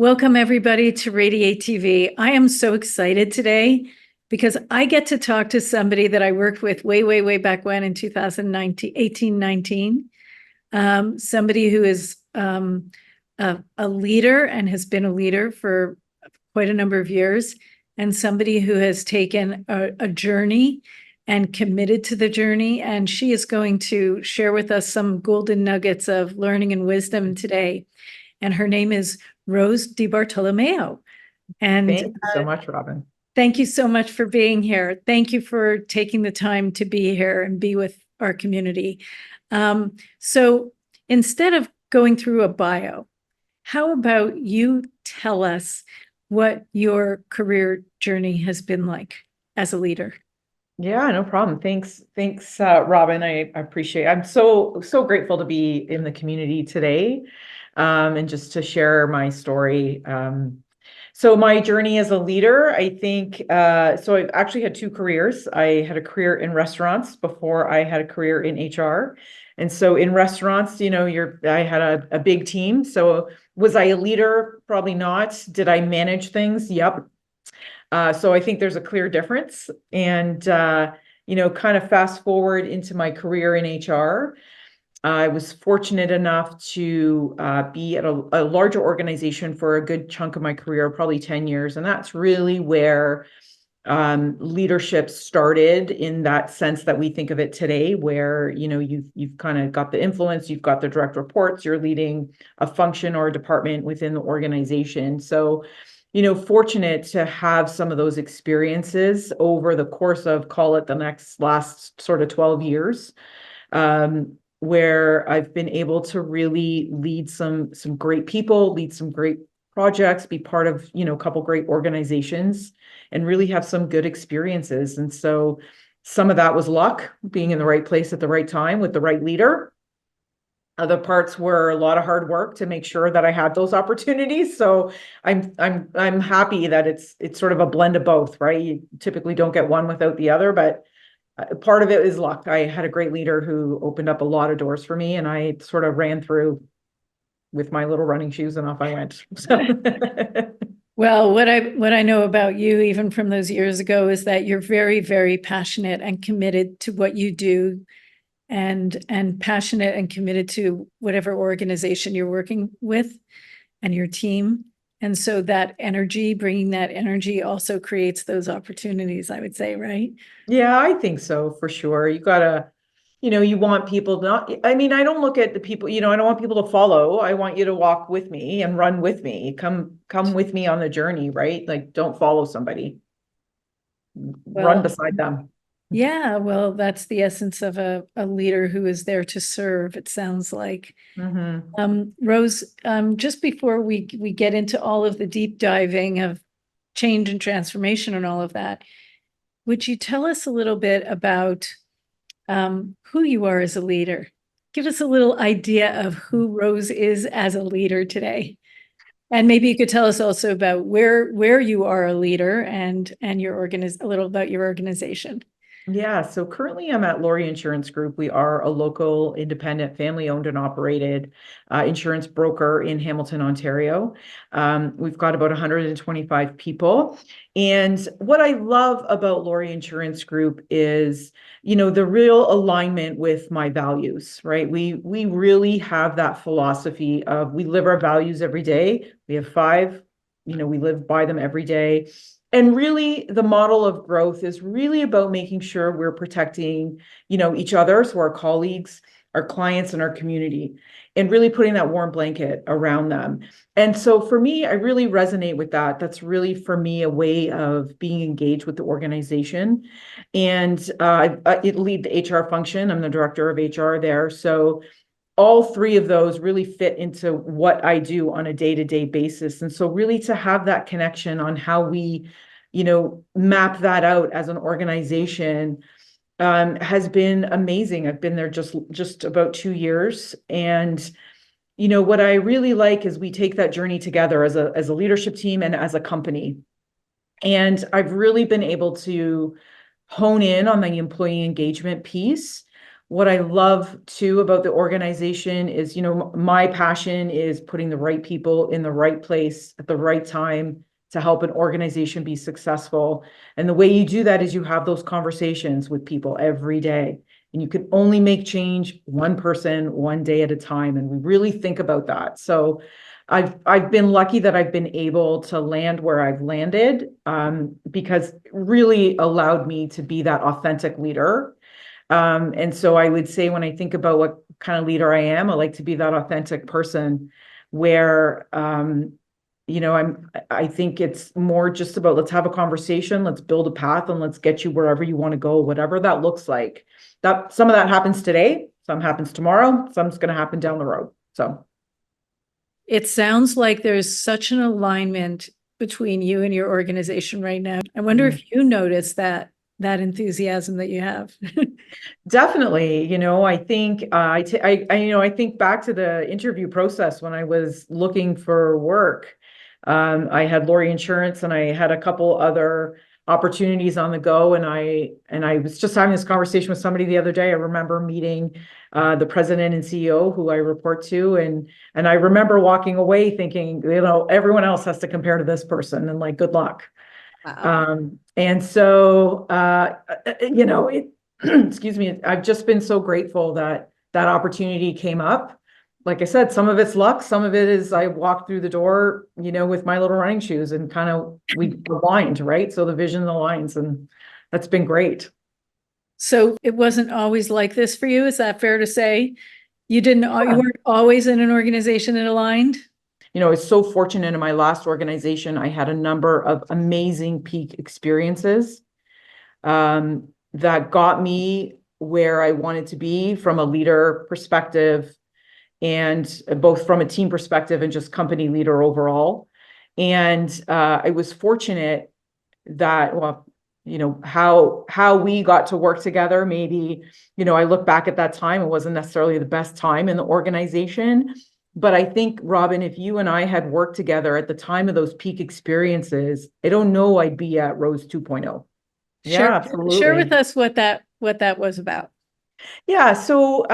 Welcome, everybody, to Radiate TV. I am so excited today because I get to talk to somebody that I worked with way back when in 2019, 19. Somebody who is a leader and has been a leader for quite a number of years, and somebody who has taken a journey and committed to the journey. And she is going to share with us some golden nuggets of learning and wisdom today. And her name is Rose DiBartolomeo. And thank you so much, Robin. Thank you so much for being here. Thank you for taking the time to be here and be with our community. So instead of going through a bio, how about you tell us what your career journey has been like as a leader? Yeah, no problem. Thanks, Robin. I appreciate it. I'm so grateful to be in the community today, and just to share my story. So my journey as a leader, I think, so I've actually had two careers. I had a career in restaurants before I had a career in HR. And so in restaurants, I had a big team. So was I a leader? Probably not. Did I manage things? Yep. So I think there's a clear difference. And, kind of fast forward into my career in HR, I was fortunate enough to be at a larger organization for a good chunk of my career, probably 10 years. And that's really where leadership started, in that sense that we think of it today, where, you've kind of got the influence, you've got the direct reports, you're leading a function or a department within the organization. So fortunate to have some of those experiences over the course of, call it, the last sort of 12 years, where I've been able to really lead some great people, lead some great projects, be part of, a couple great organizations, and really have some good experiences. And so some of that was luck, being in the right place at the right time with the right leader. Other parts were a lot of hard work to make sure that I had those opportunities. So I'm happy that it's sort of a blend of both, right? You typically don't get one without the other, but part of it is luck. I had a great leader who opened up a lot of doors for me, and I sort of ran through with my little running shoes and off I went. So. Well, what I know about you, even from those years ago, is that you're very passionate and committed to what you do, and passionate and committed to whatever organization you're working with and your team. And so that energy, bringing that energy, also creates those opportunities, I would say, right? Yeah, I think so, for sure. You gotta, you want people not, I don't look at the people, I don't want people to follow. I want you to walk with me and run with me. Come with me on the journey, right? Like, don't follow somebody. Run beside them. Yeah, well, that's the essence of a leader who is there to serve, it sounds like. Rose, just before we get into all of the deep diving of change and transformation and all of that, would you tell us a little bit about who you are as a leader? Give us a little idea of who Rose is as a leader today. And maybe you could tell us also about where you are a leader, and a little about your organization. Yeah, so currently I'm at Lawrie Insurance Group. We are a local, independent, family-owned and operated insurance broker in Hamilton, Ontario. We've got about 125 people. And what I love about Lawrie Insurance Group is, the real alignment with my values, right? We really have that philosophy of, we live our values every day. We have 5, we live by them every day. And really, the model of growth is really about making sure we're protecting, each other, so our colleagues, our clients, and our community, and really putting that warm blanket around them. And so for me, I really resonate with that. That's really, for me, a way of being engaged with the organization. And I lead the HR function. I'm the director of HR there. So all 3 of those really fit into what I do on a day-to-day basis. And so really, to have that connection on how we, map that out as an organization, has been amazing. I've been there just about 2 years. And, what I really like is we take that journey together as a leadership team and as a company. And I've really been able to hone in on the employee engagement piece, what I love too about the organization is, my passion is putting the right people in the right place at the right time to help an organization be successful. And the way you do that is you have those conversations with people every day. And you can only make change one person, one day at a time. And we really think about that. So I've been lucky that I've been able to land where I've landed, because it really allowed me to be that authentic leader. And so I would say when I think about what kind of leader I am, I like to be that authentic person where, I think it's more just about, let's have a conversation, let's build a path, and let's get you wherever you want to go, whatever that looks like. That some of that happens today, some happens tomorrow, some's going to happen down the road. So It sounds like there's such an alignment between you and your organization right now. I wonder if you notice that enthusiasm that you have. definitely, I think I think back to the interview process when I was looking for work. I had Lawrie Insurance, and I had a couple other opportunities on the go, and I was just having this conversation with somebody the other day. I remember meeting the president and CEO who I report to, and I remember walking away thinking, everyone else has to compare to this person, and like, good luck. Wow. And so, excuse me, I've just been so grateful that that opportunity came up. Like I said, some of it's luck, some of it is I walked through the door, with my little running shoes, and kind of we aligned, right? So the vision aligns, and that's been great. So it wasn't always like this for you. Is that fair to say? You Yeah. weren't always in an organization that aligned? I was so fortunate in my last organization. I had a number of amazing peak experiences, that got me where I wanted to be from a leader perspective, and both from a team perspective and just company leader overall. And I was fortunate that, well, how we got to work together. Maybe, I look back at that time, it wasn't necessarily the best time in the organization. But I think, Robin, if you and I had worked together at the time of those peak experiences, I don't know I'd be at Rose 2.0. Share Yeah, share with absolutely. us what that was about. Yeah, so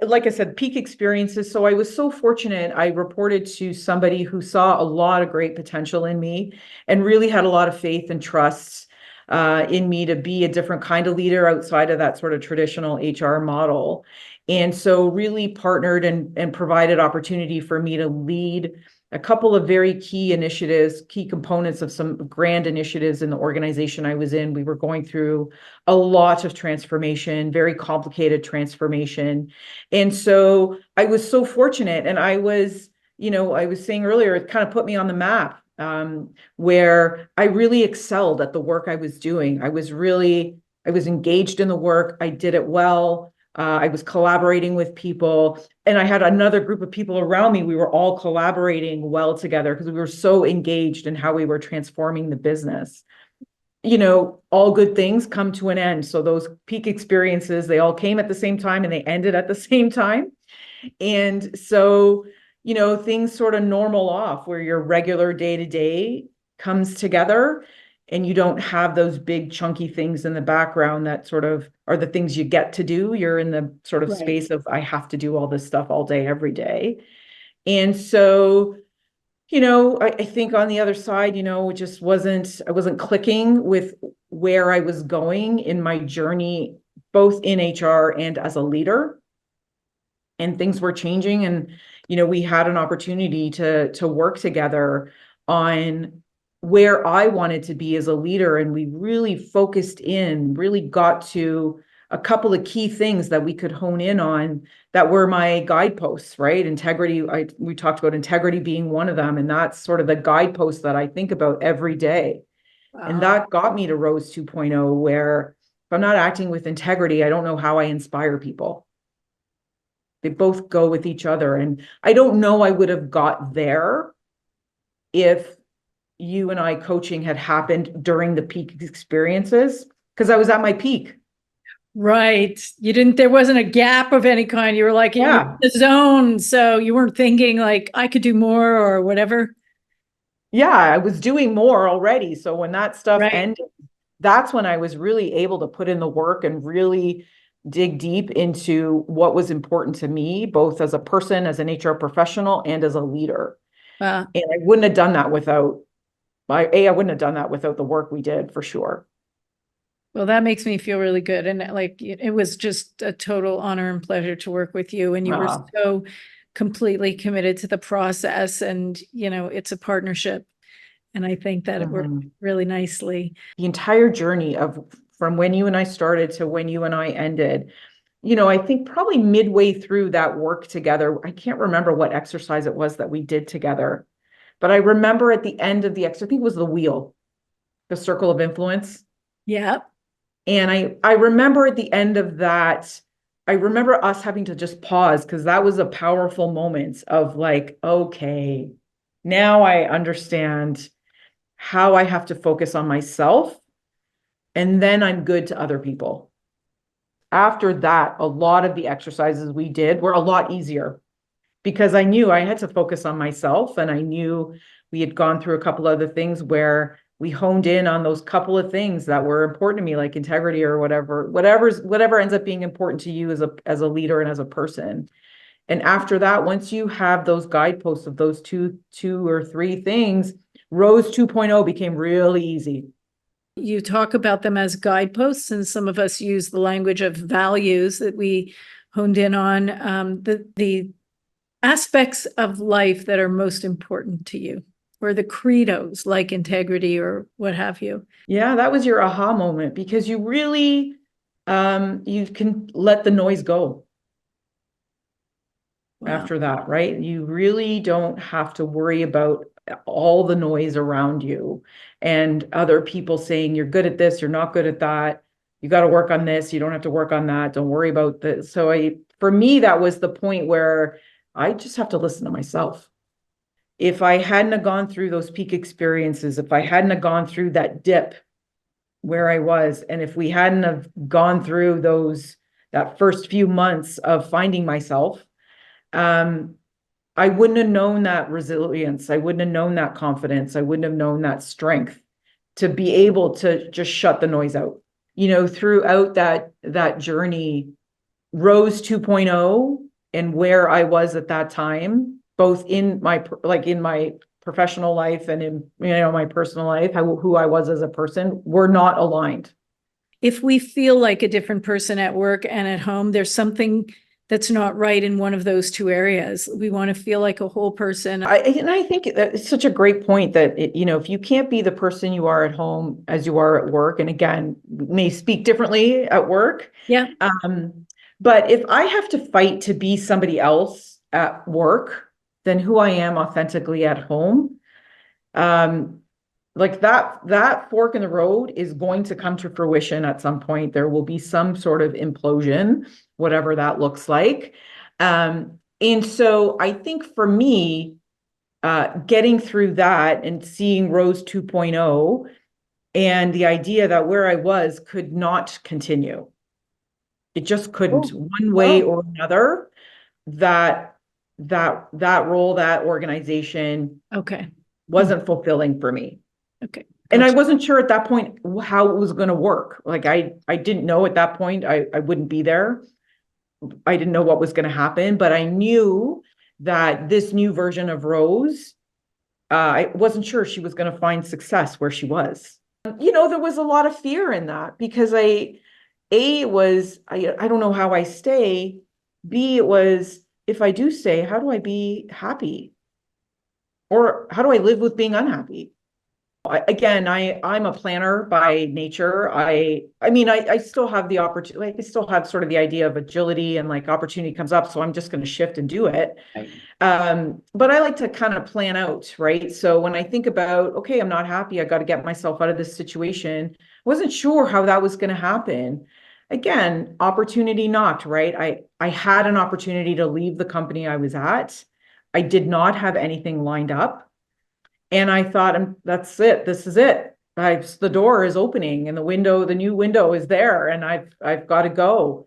like I said, peak experiences. So I was so fortunate. I reported to somebody who saw a lot of great potential in me and really had a lot of faith and trust in me to be a different kind of leader outside of that sort of traditional HR model. And so really partnered and provided opportunity for me to lead a couple of very key initiatives, key components of some grand initiatives in the organization I was in. We were going through a lot of transformation, very complicated transformation. And so I was so fortunate. And I was saying earlier, it kind of put me on the map, where I really excelled at the work I was doing. I was engaged in the work. I did it well. I was collaborating with people, and I had another group of people around me. We were all collaborating well together because we were so engaged in how we were transforming the business. All good things come to an end. So those peak experiences, they all came at the same time and they ended at the same time. And so, things sort of normal off where your regular day to day comes together, and you don't have those big chunky things in the background that sort of are the things you get to do. You're in the sort of Right. space of, I have to do all this stuff all day, every day. And so, I think on the other side, it just I wasn't clicking with where I was going in my journey, both in HR and as a leader. And things were changing, and, we had an opportunity to work together on where I wanted to be as a leader. And we really focused in, really got to a couple of key things that we could hone in on that were my guideposts, right? Integrity. We talked about integrity being one of them. And that's sort of the guidepost that I think about every day. And Wow. that got me to Rose 2.0, where if I'm not acting with integrity, I don't know how I inspire people. They both go with each other. And I don't know I would have got there if you and I coaching had happened during the peak experiences, because I was at my peak. Right. There wasn't a gap of any kind. You were like, you were in Yeah. the zone. So you weren't thinking like I could do more or whatever. Yeah, I was doing more already. So when that stuff Right. ended, that's when I was really able to put in the work and really dig deep into what was important to me, both as a person, as an HR professional, and as a leader. Wow. And I wouldn't have done that without I wouldn't have done that without the work we did, for sure. Well, that makes me feel really good. And like, it was just a total honor and pleasure to work with you. And you were so completely committed to the process. And, it's a partnership. And I think that it worked really nicely. The entire journey from when you and I started to when you and I ended, I think probably midway through that work together, I can't remember what exercise it was that we did together, but I remember at the end of the exercise, I think it was the wheel, the circle of influence. Yeah. And I remember at the end of that, I remember us having to just pause, because that was a powerful moment of like, okay, now I understand how I have to focus on myself, and then I'm good to other people. After that, a lot of the exercises we did were a lot easier, because I knew I had to focus on myself, and I knew we had gone through a couple other things where we honed in on those couple of things that were important to me, like integrity or whatever ends up being important to you as a leader and as a person. And after that, once you have those guideposts of those two or three things, Rose 2.0 became really easy. You talk about them as guideposts, and some of us use the language of values that we honed in on, the aspects of life that are most important to you, or the credos like integrity or what have you. Yeah, that was your aha moment, because you really, you can let the noise go. Wow. After that, right? You really don't have to worry about all the noise around you and other people saying you're good at this, you're not good at that, you got to work on this, you don't have to work on that, don't worry about this. So for me, that was the point where I just have to listen to myself. If I hadn't have gone through those peak experiences, if I hadn't have gone through that dip where I was, and if we hadn't have gone through that first few months of finding myself, I wouldn't have known that resilience. I wouldn't have known that confidence. I wouldn't have known that strength to be able to just shut the noise out. Throughout that journey, Rose 2.0 and where I was at that time, both in my professional life and in my personal life, who I was as a person, were not aligned. If we feel like a different person at work and at home, there's something that's not right in one of those two areas. We want to feel like a whole person. And I think it's such a great point that, if you can't be the person you are at home as you are at work, and again, may speak differently at work. Yeah. But if I have to fight to be somebody else at work than who I am authentically at home, like that fork in the road is going to come to fruition at some point. There will be some sort of implosion, whatever that looks like. And so I think for me, getting through that and seeing Rose 2.0 and the idea that where I was could not continue. It just couldn't, one way or another, that role, that organization wasn't fulfilling for me. Okay. And I wasn't sure at that point how it was going to work. Like I didn't know at that point, I wouldn't be there. I didn't know what was going to happen, but I knew that this new version of Rose, I wasn't sure she was going to find success where she was. There was a lot of fear in that, because I don't know how I stay. B, it was, if I do stay, how do I be happy? Or how do I live with being unhappy? I'm a planner by nature. I still have the opportunity, like I still have sort of the idea of agility, and like opportunity comes up, so I'm just going to shift and do it. Right. But I like to kind of plan out, right? So when I think about, okay, I'm not happy, I got to get myself out of this situation. I wasn't sure how that was going to happen. Again, opportunity knocked, right? I had an opportunity to leave the company I was at. I did not have anything lined up. And I thought, that's it. This is it. The door is opening, and the new window is there, and I've got to go.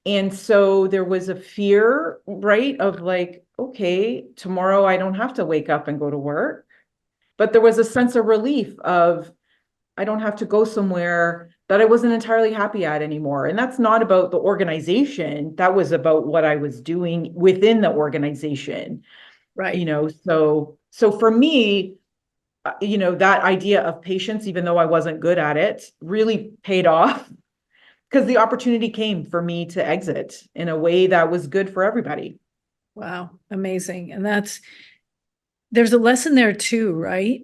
And so there was a fear, right, of like, okay, tomorrow I don't have to wake up and go to work. But there was a sense of relief of, I don't have to go somewhere that I wasn't entirely happy at anymore. And that's not about the organization. That was about what I was doing within the organization, Right. So for me, that idea of patience, even though I wasn't good at it, really paid off because the opportunity came for me to exit in a way that was good for everybody. Wow. Amazing. And there's a lesson there too, right?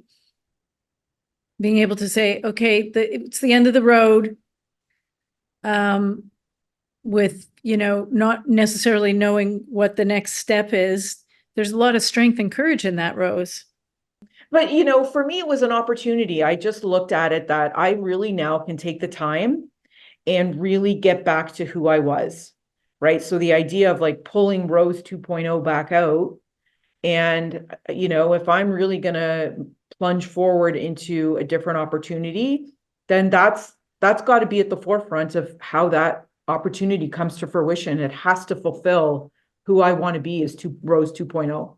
Being able to say, okay, it's the end of the road. With, not necessarily knowing what the next step is. There's a lot of strength and courage in that, Rose. But, for me, it was an opportunity. I just looked at it that I really now can take the time and really get back to who I was, right? So the idea of like pulling Rose 2.0 back out, and, if I'm really going to plunge forward into a different opportunity, then that's got to be at the forefront of how that opportunity comes to fruition. It has to fulfill who I want to be as Rose 2.0.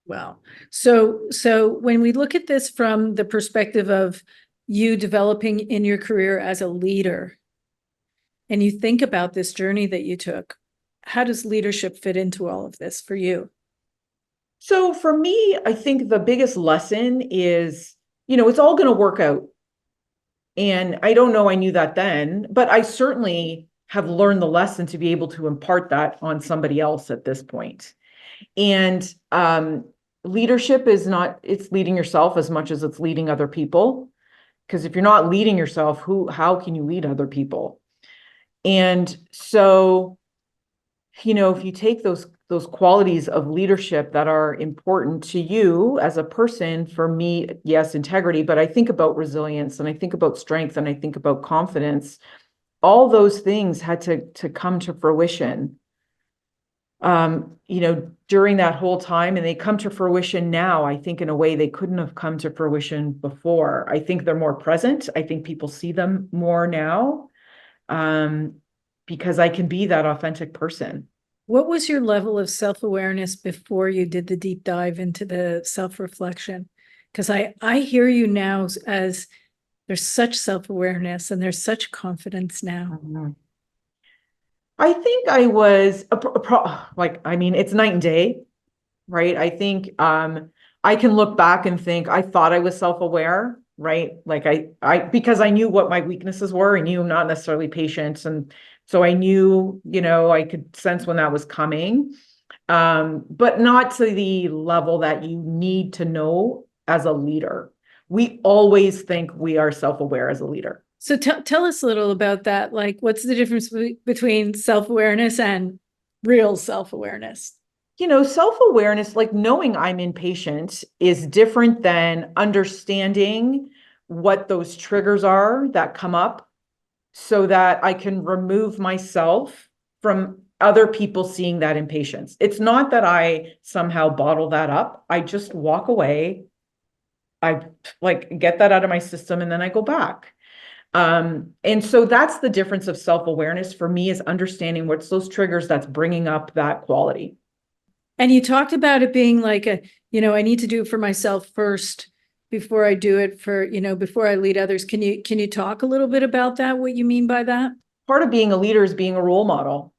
Wow. So when we look at this from the perspective of you developing in your career as a leader, and you think about this journey that you took, how does leadership fit into all of this for you? So for me, I think the biggest lesson is, it's all going to work out. And I don't know I knew that then, but I certainly have learned the lesson to be able to impart that on somebody else at this point. And leadership is not, it's leading yourself as much as it's leading other people. Because if you're not leading yourself, how can you lead other people? And so, if you take those qualities of leadership that are important to you as a person, for me, yes, integrity, but I think about resilience and I think about strength and I think about confidence. All those things had to come to fruition, during that whole time, and they come to fruition now, I think, in a way they couldn't have come to fruition before. I think they're more present. I think people see them more now, because I can be that authentic person. What was your level of self-awareness before you did the deep dive into the self-reflection? Because I hear you now as there's such self-awareness and there's such confidence now. I think I was it's night and day, right? I think I can look back and think I thought I was self-aware, right? Like I because I knew what my weaknesses were. I knew I'm not necessarily patient, and so I knew, I could sense when that was coming, but not to the level that you need to know as a leader. We always think we are self-aware as a leader. So tell us a little about that. Like, what's the difference between self-awareness and real self-awareness? Self-awareness, like knowing I'm impatient, is different than understanding what those triggers are that come up so that I can remove myself from other people seeing that impatience. It's not that I somehow bottle that up. I just walk away. I get that out of my system and then I go back. And so that's the difference of self-awareness for me, is understanding what's those triggers that's bringing up that quality. And you talked about it being like I need to do it for myself first before I do it before I lead others. Can you talk a little bit about that? What you mean by that? Part of being a leader is being a role model.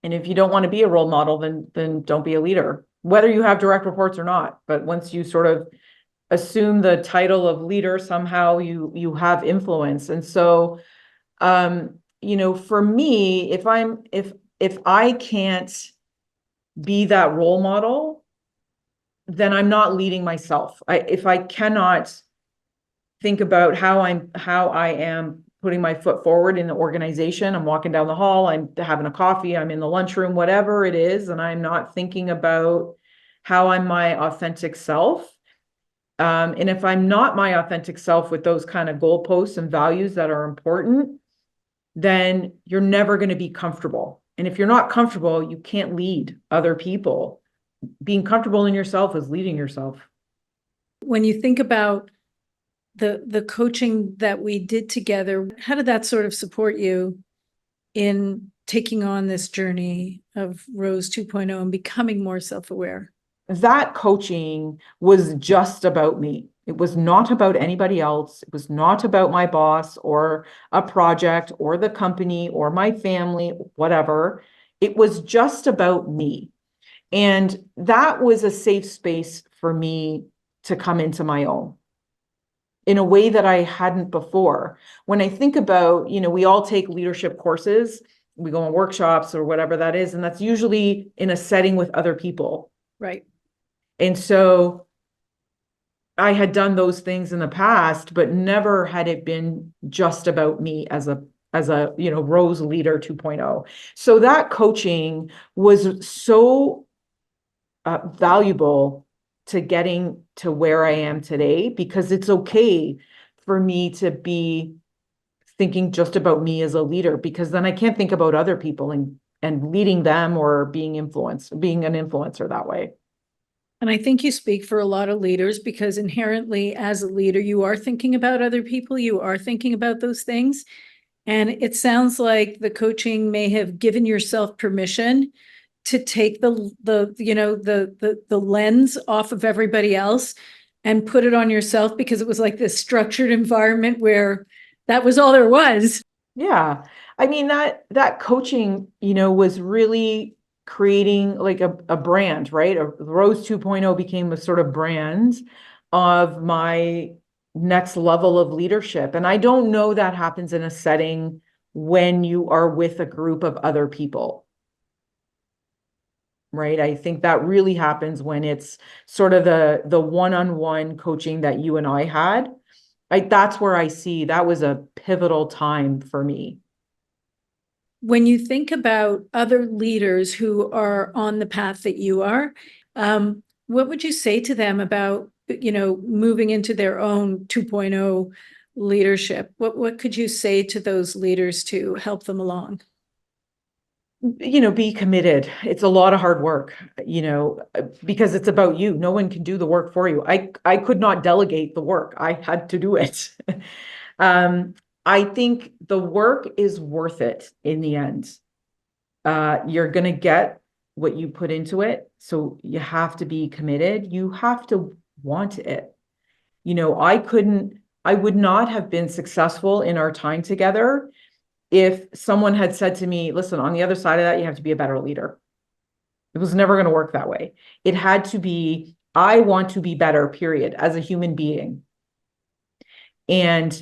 And if you don't want to be a role model, then don't be a leader, whether you have direct reports or not. But once you sort of assume the title of leader, somehow you have influence. And so, for me, if I can't be that role model, then I'm not leading myself. If I cannot think about how I am putting my foot forward in the organization, I'm walking down the hall, I'm having a coffee, I'm in the lunchroom, whatever it is, and I'm not thinking about how I'm my authentic self. And if I'm not my authentic self with those kind of goalposts and values that are important, then you're never going to be comfortable. And if you're not comfortable, you can't lead other people. Being comfortable in yourself is leading yourself. When you think about the coaching that we did together, how did that sort of support you in taking on this journey of Rose 2.0 and becoming more self-aware? That coaching was just about me. It was not about anybody else. It was not about my boss or a project or the company or my family, whatever. It was just about me. And that was a safe space for me to come into my own in a way that I hadn't before. When I think about, we all take leadership courses, we go on workshops or whatever that is, and that's usually in a setting with other people. Right. And so I had done those things in the past, but never had it been just about me as a Rose Leader 2.0. So that coaching was so valuable to getting to where I am today, because it's okay for me to be thinking just about me as a leader, because then I can't think about other people and leading them or being an influencer that way. And I think you speak for a lot of leaders, because inherently as a leader, you are thinking about other people, you are thinking about those things. And it sounds like the coaching may have given yourself permission to take the lens off of everybody else and put it on yourself, because it was like this structured environment where that was all there was. Yeah. I mean, that coaching, was really creating like a brand, right? Rose 2.0 became a sort of brand of my next level of leadership. And I don't know that happens in a setting when you are with a group of other people. Right. I think that really happens when it's sort of the one-on-one coaching that you and I had. That's where I see that was a pivotal time for me. When you think about other leaders who are on the path that you are, what would you say to them about, moving into their own 2.0 leadership? What could you say to those leaders to help them along? Be committed. It's a lot of hard work, because it's about you. No one can do the work for you. I could not delegate the work. I had to do it. I think the work is worth it in the end. You're going to get what you put into it. So you have to be committed. You have to want it. I would not have been successful in our time together if someone had said to me, listen, on the other side of that, you have to be a better leader. It was never going to work that way. It had to be, I want to be better, period, as a human being. And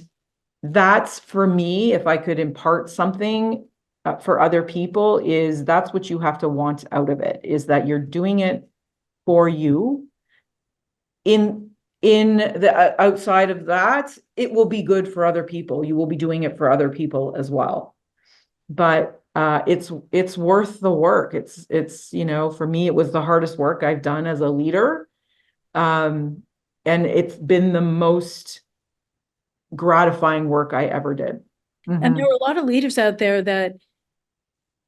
that's, for me, if I could impart something for other people, is that's what you have to want out of it, is that you're doing it for you. In the outside of that, it will be good for other people. You will be doing it for other people as well. But it's worth the work. It's for me, it was the hardest work I've done as a leader. And it's been the most gratifying work I ever did. And there are a lot of leaders out there that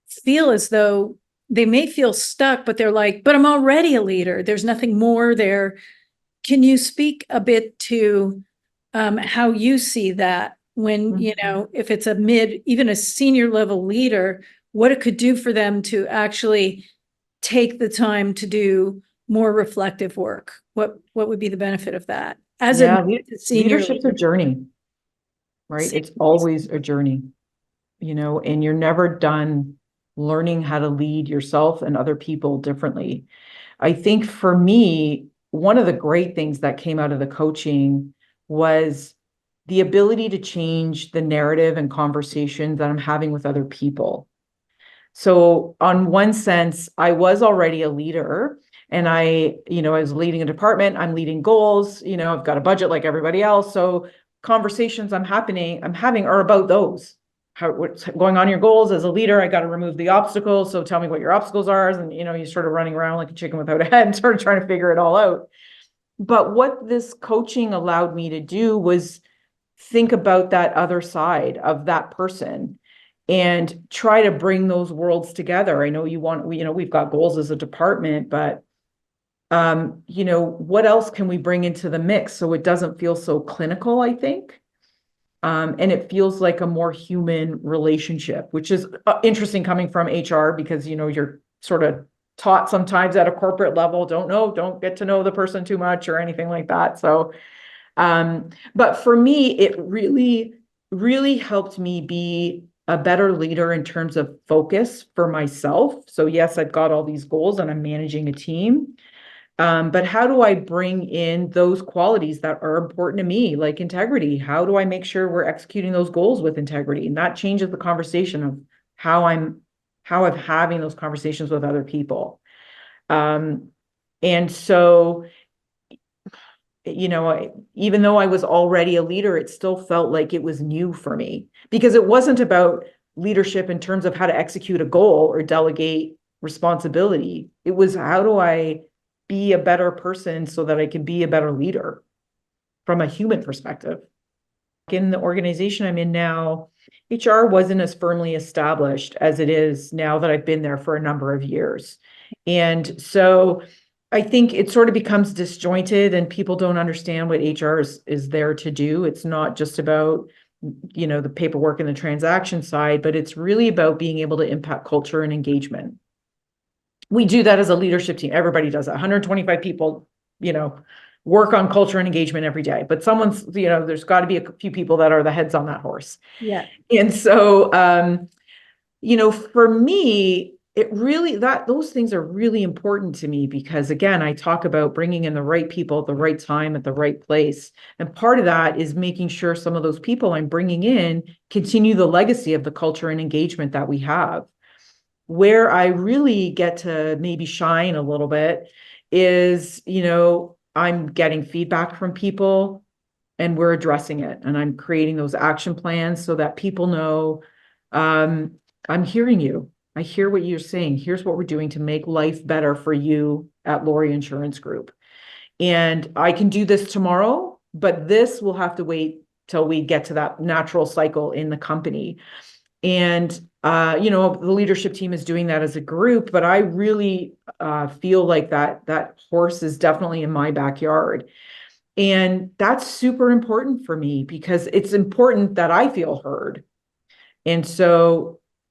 feel as though they may feel stuck, but they're like, but I'm already a leader. There's nothing more there. Can you speak a bit to how you see that when, if it's even a senior level leader, what it could do for them to actually take the time to do more reflective work? What would be the benefit of that? As a senior leadership's a journey, right? It's always a journey, and you're never done learning how to lead yourself and other people differently. I think for me, one of the great things that came out of the coaching was the ability to change the narrative and conversation that I'm having with other people. So on one sense, I was already a leader, and I was leading a department, I'm leading goals, I've got a budget like everybody else. So conversations I'm having are about those. What's going on in your goals as a leader? I got to remove the obstacles. So tell me what your obstacles are. And, you're sort of running around like a chicken without a head, sort of trying to figure it all out. But what this coaching allowed me to do was think about that other side of that person and try to bring those worlds together. I know we've got goals as a department, but what else can we bring into the mix so it doesn't feel so clinical, I think. And it feels like a more human relationship, which is interesting coming from HR, because, you're sort of taught sometimes at a corporate level, don't get to know the person too much or anything like that. So But for me, it really, really helped me be a better leader in terms of focus for myself. So yes, I've got all these goals and I'm managing a team. But how do I bring in those qualities that are important to me, like integrity? How do I make sure we're executing those goals with integrity? And that changes the conversation of how I'm having those conversations with other people. And so, even though I was already a leader, it still felt like it was new for me because it wasn't about leadership in terms of how to execute a goal or delegate responsibility. It was how do I be a better person so that I can be a better leader from a human perspective. In the organization I'm in now, HR wasn't as firmly established as it is now that I've been there for a number of years. And so I think it sort of becomes disjointed and people don't understand what HR is there to do. It's not just about, the paperwork and the transaction side, but it's really about being able to impact culture and engagement. We do that as a leadership team. Everybody does that. 125 people, work on culture and engagement every day, but there's got to be a few people that are the heads on that horse. Yeah. And so, for me, those things are really important to me because again, I talk about bringing in the right people at the right time at the right place. And part of that is making sure some of those people I'm bringing in continue the legacy of the culture and engagement that we have. Where I really get to maybe shine a little bit is, I'm getting feedback from people and we're addressing it. And I'm creating those action plans so that people know, I'm hearing you. I hear what you're saying. Here's what we're doing to make life better for you at Lawrie Insurance Group. And I can do this tomorrow, but this will have to wait till we get to that natural cycle in the company. And, the leadership team is doing that as a group, but I really feel like that horse is definitely in my backyard. And that's super important for me because it's important that I feel heard. And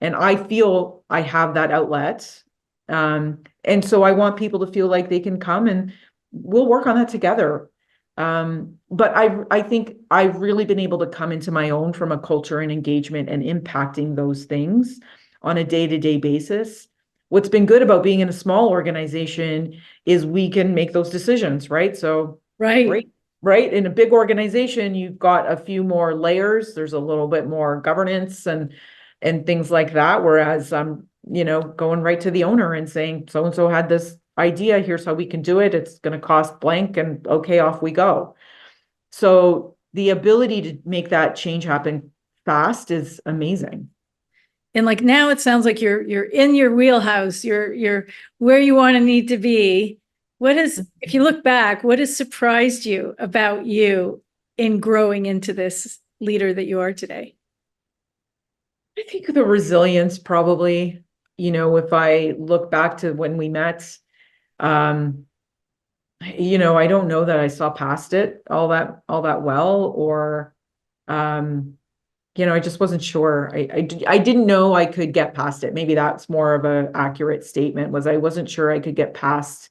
I feel I have that outlet. And so I want people to feel like they can come and we'll work on that together. But I think I've really been able to come into my own from a culture and engagement and impacting those things on a day-to-day basis. What's been good about being in a small organization is we can make those decisions, right? So, Right. right. In a big organization, you've got a few more layers. There's a little bit more governance and things like that. Whereas I'm, going right to the owner and saying, so-and-so had this idea, here's how we can do it. It's going to cost blank and okay, off we go. So the ability to make that change happen fast is amazing. And like now it sounds like you're in your wheelhouse, you're where you want to need to be. If you look back, what has surprised you about you in growing into this leader that you are today? I think the resilience probably, if I look back to when we met, I don't know that I saw past it all that well, or, I just wasn't sure. I didn't know I could get past it. Maybe that's more of an accurate statement, was I wasn't sure I could get past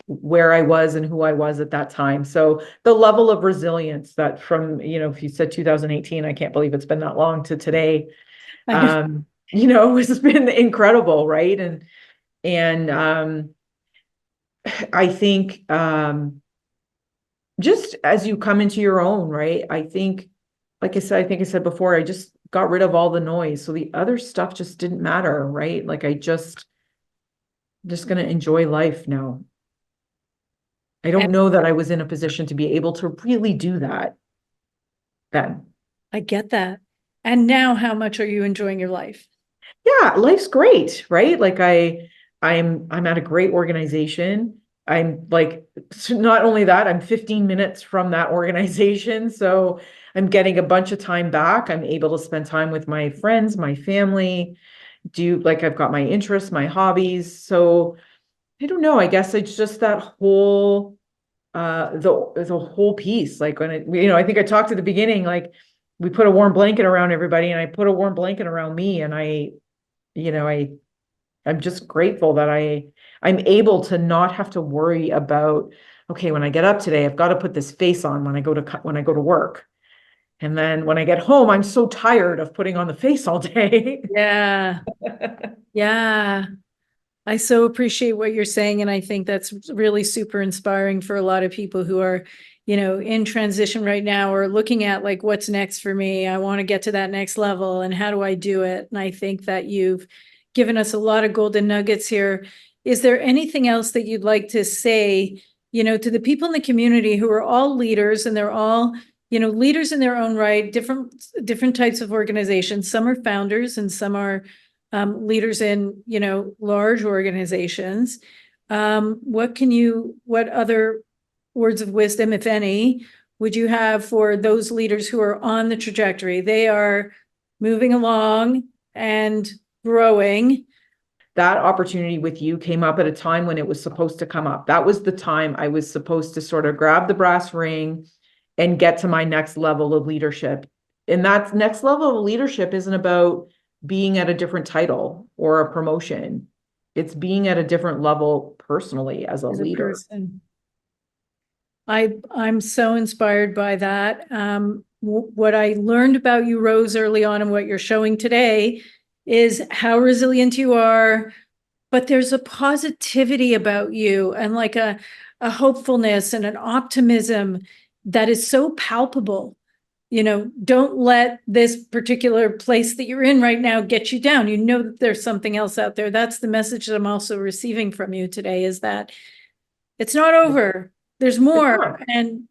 where I was and who I was at that time. So the level of resilience that from, if you said 2018, I can't believe it's been that long to today, it's been incredible. Right. And I think, just as you come into your own, right? I think, like I said before, I just got rid of all the noise. So the other stuff just didn't matter, right? Like I'm just going to enjoy life now. I don't know that I was in a position to be able to really do that then. I get that. And now how much are you enjoying your life? Yeah, life's great, right? Like I'm at a great organization. I'm like, not only that, I'm 15 minutes from that organization. So I'm getting a bunch of time back. I'm able to spend time with my friends, my family, I've got my interests, my hobbies. So I don't know, I guess it's just that whole, the whole piece. Like when I think I talked at the beginning, like we put a warm blanket around everybody and I put a warm blanket around me and I'm just grateful that I'm able to not have to worry about okay, when I get up today, I've got to put this face on when I go to work. And then when I get home, I'm so tired of putting on the face all day. Yeah. Yeah. I so appreciate what you're saying. And I think that's really super inspiring for a lot of people who are, in transition right now or looking at like, what's next for me? I want to get to that next level. And how do I do it? And I think that you've given us a lot of golden nuggets here. Is there anything else that you'd like to say, to the people in the community who are all leaders and they're all, leaders in their own right, different types of organizations. Some are founders and some are leaders in, large organizations. What other words of wisdom, if any, would you have for those leaders who are on the trajectory? They are moving along and growing. That opportunity with you came up at a time when it was supposed to come up. That was the time I was supposed to sort of grab the brass ring and get to my next level of leadership. And that next level of leadership isn't about being at a different title or a promotion. It's being at a different level personally as a leader. Person. I'm so inspired by that. What I learned about you, Rose, early on and what you're showing today is how resilient you are, but there's a positivity about you and like a hopefulness and an optimism that is so palpable. Don't let this particular place that you're in right now get you down. You know that there's something else out there. That's the message that I'm also receiving from you today, is that it's not over. There's more. And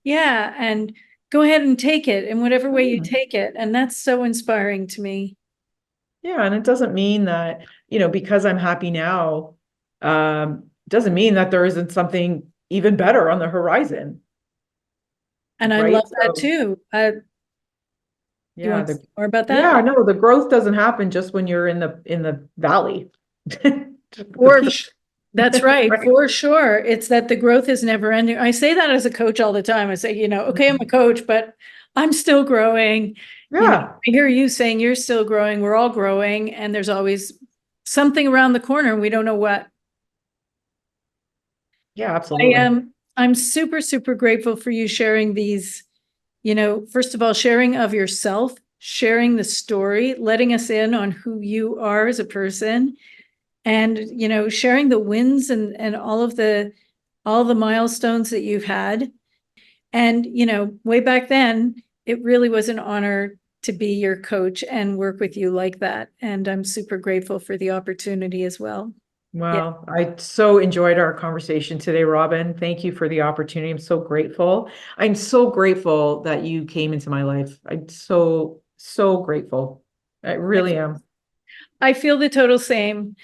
go ahead and take it in whatever way you take it. And that's so inspiring to me. Yeah. And it doesn't mean that, because I'm happy now, doesn't mean that there isn't something even better on the horizon. And I love that too. You want to say more about that? Yeah, no, the growth doesn't happen just when you're in the valley. That's right, for sure. It's that the growth is never ending. I say that as a coach all the time. I say, okay, I'm a coach, but I'm still growing. Yeah. I hear you saying you're still growing. We're all growing, and there's always something around the corner, and we don't know what. Yeah, absolutely. I'm super, super grateful for you sharing these, first of all, sharing of yourself, sharing the story, letting us in on who you are as a person, and, sharing the wins and all the milestones that you've had. And, way back then, it really was an honor to be your coach and work with you like that. And I'm super grateful for the opportunity as well. Well, I so enjoyed our conversation today, Robin. Thank you for the opportunity. I'm so grateful. I'm so grateful that you came into my life. I'm so, so grateful. I really am. I feel the total same.